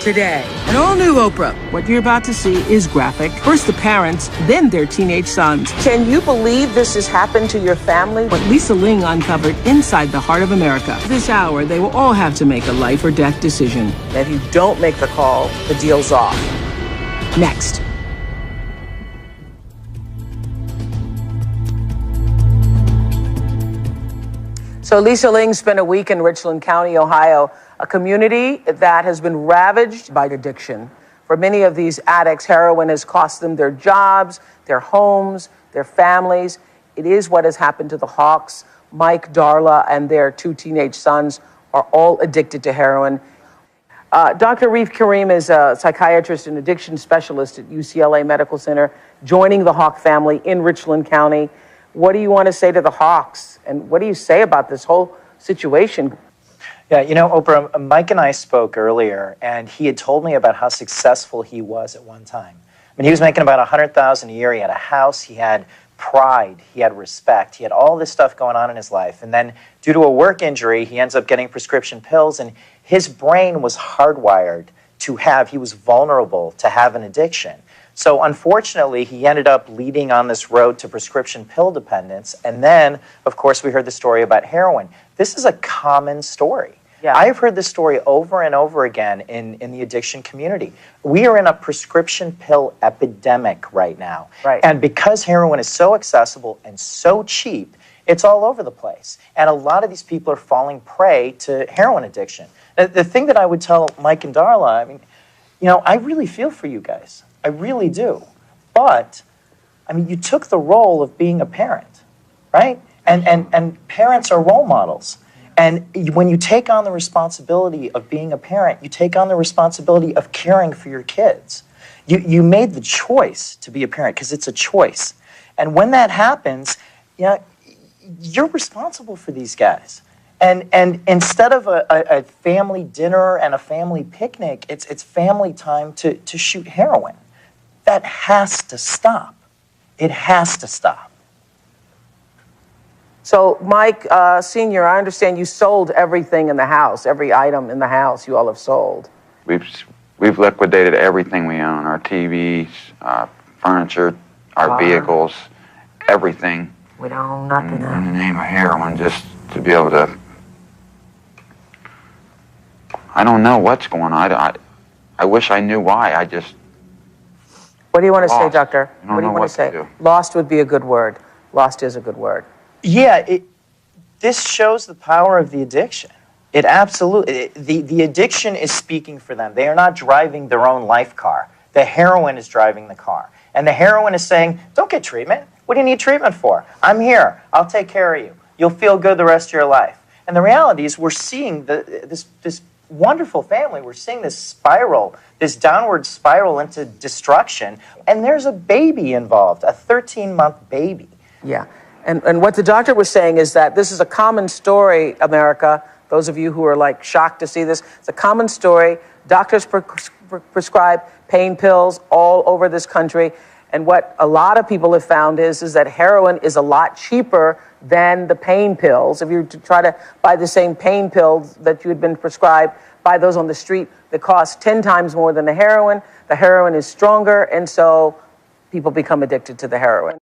today. An all-new Oprah. What you're about to see is graphic. First the parents, then their teenage sons. Can you believe this has happened to your family? What Lisa Ling uncovered inside the heart of America. This hour, they will all have to make a life or death decision. If you don't make the call, the deal's off. Next. So Lisa Ling spent a week in Richland County, Ohio, a community that has been ravaged by addiction. For many of these addicts, heroin has cost them their jobs, their homes, their families. It is what has happened to the Hawks. Mike, Darla, and their 2 teenage sons are all addicted to heroin. Dr. Reef is a psychiatrist and addiction specialist at UCLA Medical Center, joining the Hawk family in Richland County. What do you want to say to the Hawks? And what do you say about this whole situation? Yeah, you know, Oprah, Mike and I spoke earlier, and he had told me about how successful he was at one time. I mean, he was making about $100,000 a year. He had a house, he had pride, he had respect, he had all this stuff going on in his life. And then due to a work injury, he ends up getting prescription pills, and his brain was hardwired to have, he was vulnerable to have an addiction. So unfortunately, he ended up leading on this road to prescription pill dependence. And then, of course, we heard the story about heroin. This is a common story. Yeah. I've heard this story over and over again in the addiction community. We are in a prescription pill epidemic right now. Right. And because heroin is so accessible and so cheap, it's all over the place. And a lot of these people are falling prey to heroin addiction. The thing that I would tell Mike and Darla, I mean, you know, I really feel for you guys. I really do. But, I mean, you took the role of being a parent, right? And parents are role models. And when you take on the responsibility of being a parent, you take on the responsibility of caring for your kids. You made the choice to be a parent because it's a choice. And when that happens, you know, you're responsible for these guys. And instead of a family dinner and a family picnic, it's family time to shoot heroin. That has to stop. It has to stop. So, Mike, Sr., I understand you sold everything in the house, every item in the house you all have sold. We've liquidated everything we own, our TVs, furniture, our vehicles, everything. We don't own nothing. In the name of heroin, just to be able to... I don't know what's going on. I wish I knew why. I just... What do you want to say, Doctor? What do you want to say? Lost would be a good word. Lost is a good word. Yeah, this shows the power of the addiction. It absolutely, the addiction is speaking for them. They are not driving their own life car. The heroin is driving the car. And the heroin is saying, don't get treatment. What do you need treatment for? I'm here. I'll take care of you. You'll feel good the rest of your life. And the reality is we're seeing this wonderful family. We're seeing this spiral, this downward spiral into destruction. And there's a baby involved, a 13-month baby. Yeah. And what the doctor was saying is that this is a common story, America. Those of you who are like shocked to see this, it's a common story. Doctors prescribe pain pills all over this country. And what a lot of people have found is that heroin is a lot cheaper than the pain pills. If you try to buy the same pain pills that you had been prescribed, buy those on the street, they cost 10 times more than the heroin. The heroin is stronger, and so people become addicted to the heroin.